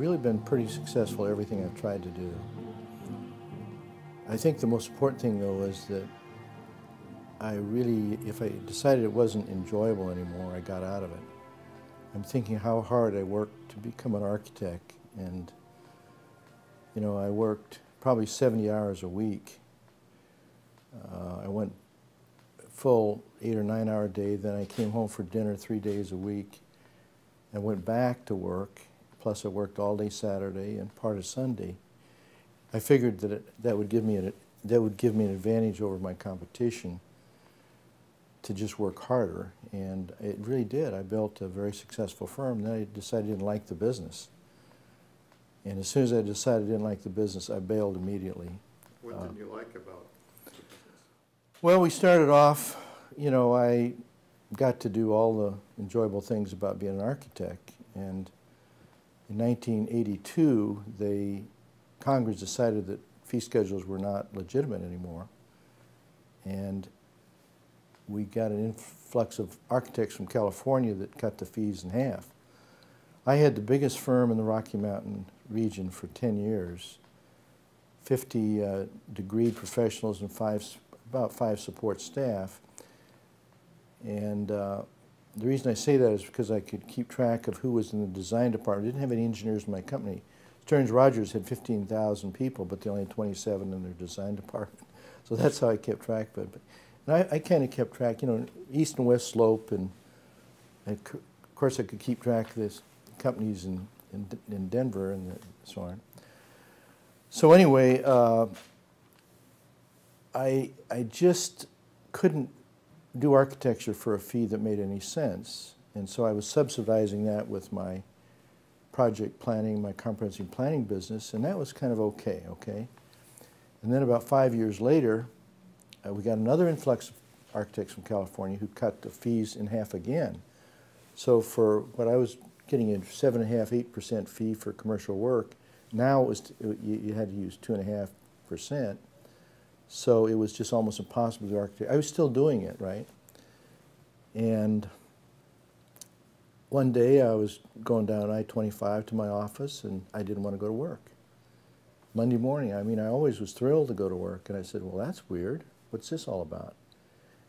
really been pretty successful at everything I've tried to do. I think the most important thing, though, is that I really, if I decided it wasn't enjoyable anymore, I got out of it. I'm thinking how hard I worked to become an architect, and you know, I worked probably 70 hours a week. I went full 8 or 9 hour day, then I came home for dinner 3 days a week. I went back to work, plus I worked all day Saturday and part of Sunday. I figured that that would give me an advantage over my competition to just work harder, and it really did. I built a very successful firm. Then I decided I didn't like the business. And as soon as I decided I didn't like the business, I bailed immediately. What didn't you like about the business? Well, we started off, you know, I got to do all the enjoyable things about being an architect. And in 1982, Congress decided that fee schedules were not legitimate anymore. And we got an influx of architects from California that cut the fees in half. I had the biggest firm in the Rocky Mountain region for 10 years, 50 degreed professionals and about 5 support staff. And the reason I say that is because I could keep track of who was in the design department. I didn't have any engineers in my company. Stearns Rogers had 15,000 people, but they only had 27 in their design department. So that's how I kept track of it. And I kind of kept track, you know, east and west slope, and of course I could keep track of this companies in Denver and so on. So anyway, I just couldn't do architecture for a fee that made any sense, and so I was subsidizing that with my project planning, my comprehensive planning business, and that was kind of okay. And then about 5 years later, we got another influx of architects from California who cut the fees in half again. So for what I was getting a 7.5–8% fee for commercial work, now it was you had to use 2.5%. So it was just almost impossible to do architect. I was still doing it, right? And one day I was going down I-25 to my office, and I didn't want to go to work. Monday morning, I mean, I always was thrilled to go to work, and I said, well, that's weird. What's this all about?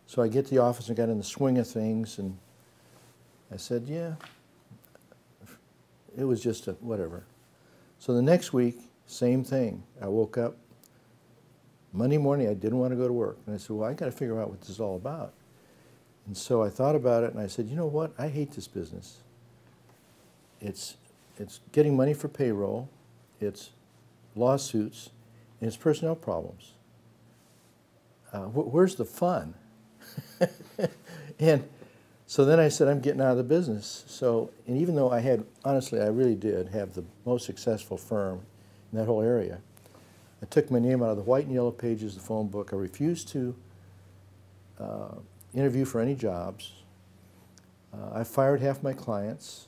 So I get to the office and got in the swing of things, and I said, yeah, it was just a whatever. So the next week, same thing. I woke up Monday morning, I didn't want to go to work. And I said, well, I got to figure out what this is all about. And so I thought about it, and I said, you know what? I hate this business. It's getting money for payroll, it's lawsuits, and it's personnel problems. Where's the fun? And so then I said, I'm getting out of the business. So, and even though I had, honestly, I really did have the most successful firm in that whole area, I took my name out of the white and yellow pages of the phone book. I refused to interview for any jobs. I fired half my clients,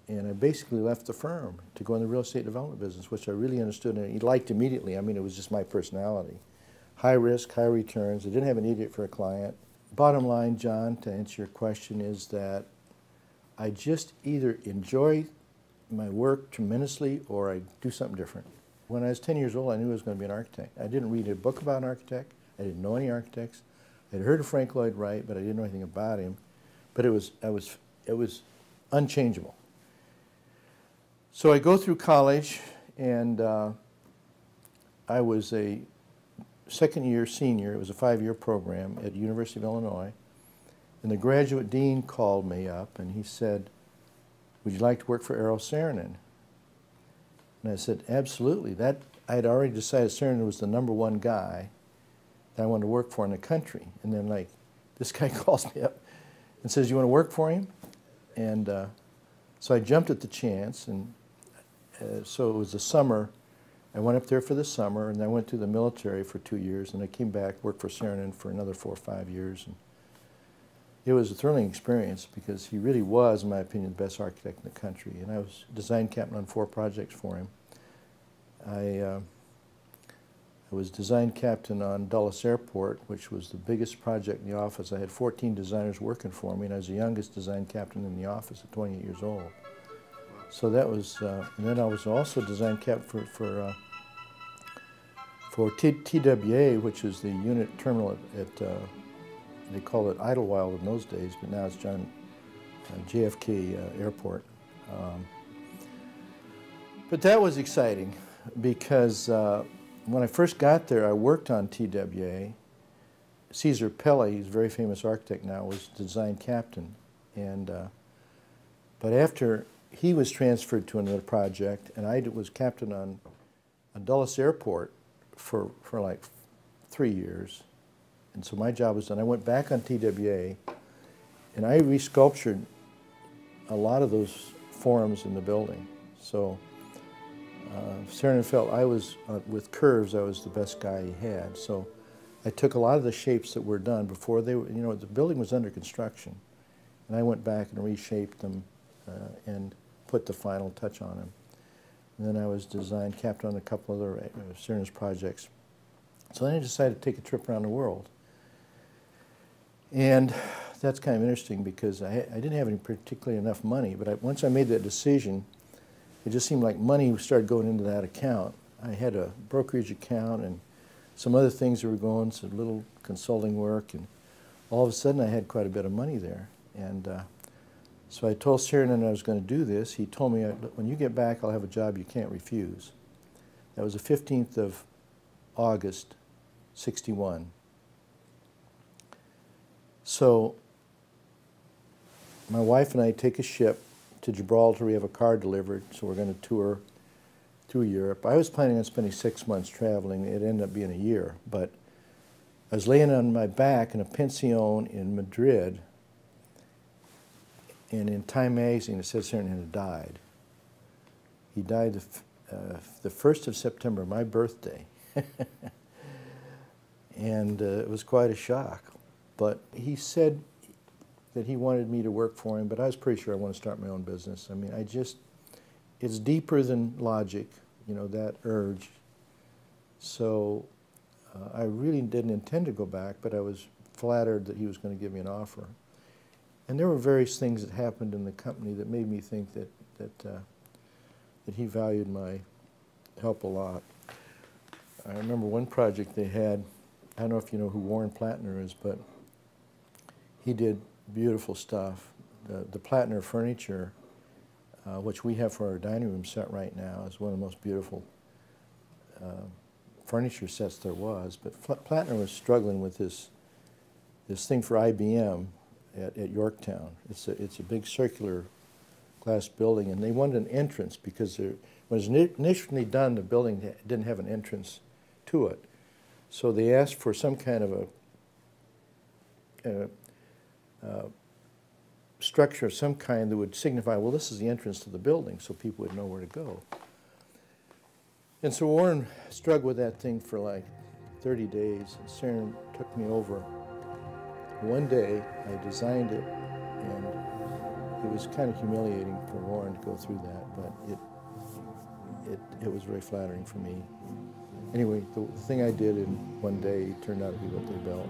and I basically left the firm to go in the real estate development business, which I really understood and liked immediately. I mean, it was just my personality. High risk, high returns. I didn't have an idiot for a client. Bottom line, John, to answer your question, is that I just either enjoy my work tremendously or I do something different. When I was 10 years old, I knew I was going to be an architect. I didn't read a book about an architect. I didn't know any architects. I had heard of Frank Lloyd Wright, but I didn't know anything about him. But it was unchangeable. So I go through college, and I was a second-year senior. It was a 5-year program at the University of Illinois. And the graduate dean called me up, and he said, would you like to work for Eero Saarinen? And I said, absolutely. I had already decided Saarinen was the #1 guy that I wanted to work for in the country. And then, like, this guy calls me up and says, you want to work for him? And so I jumped at the chance, and so it was the summer. I went up there for the summer, and I went to the military for 2 years, and I came back, worked for Saarinen for another 4 or 5 years. And it was a thrilling experience because he really was, in my opinion, the best architect in the country. And I was design captain on 4 projects for him. I was design captain on Dulles Airport, which was the biggest project in the office. I had 14 designers working for me, and I was the youngest design captain in the office at 28 years old. So that was, and then I was also design cap for TWA, which is the unit terminal at they call it Idlewild in those days, but now it's JFK Airport. But that was exciting because when I first got there, I worked on TWA. Caesar Pelle, he's a very famous architect now, was design captain. And, but after he was transferred to another project, and I was captain on Dulles Airport for like 3 years. And so my job was done. I went back on TWA, and I resculptured a lot of those forms in the building. So Saarinen felt I was, with curves, I was the best guy he had. So I took a lot of the shapes that were done before they were, you know, the building was under construction. And I went back and reshaped them and put the final touch on them. And then I was design captain on a couple other Saarinen's projects. So then I decided to take a trip around the world. And that's kind of interesting because I didn't have any particularly enough money, but once I made that decision, it just seemed like money started going into that account. I had a brokerage account and some other things that were going, some little consulting work, and all of a sudden I had quite a bit of money there. And so I told Saarinen I was going to do this. He told me, when you get back, I'll have a job you can't refuse. That was the 15th of August, '61. So my wife and I take a ship to Gibraltar. We have a car delivered, so we're going to tour through Europe. I was planning on spending 6 months traveling. It ended up being a year, but I was laying on my back in a pension in Madrid, and in Time magazine it said Saarinen had died. He died the 1st of September, my birthday. And it was quite a shock. But he said that he wanted me to work for him, but I was pretty sure I want to start my own business. I mean, it's deeper than logic, you know, that urge. So I really didn't intend to go back, but I was flattered that he was going to give me an offer. And there were various things that happened in the company that made me think that he valued my help a lot. I remember one project they had, I don't know if you know who Warren Plattner is, but he did beautiful stuff. The Plattner furniture, which we have for our dining room set right now, is one of the most beautiful furniture sets there was. But Plattner was struggling with this thing for IBM at Yorktown. It's a big circular glass building, and they wanted an entrance because when it was initially done, the building didn't have an entrance to it. So they asked for some kind of a structure of some kind that would signify, well, this is the entrance to the building, so people would know where to go. And so Warren struggled with that thing for like 30 days, and Saarinen took me over. One day, I designed it, and it was kind of humiliating for Warren to go through that, but it was very flattering for me. Anyway, the thing I did in one day turned out to be what they built.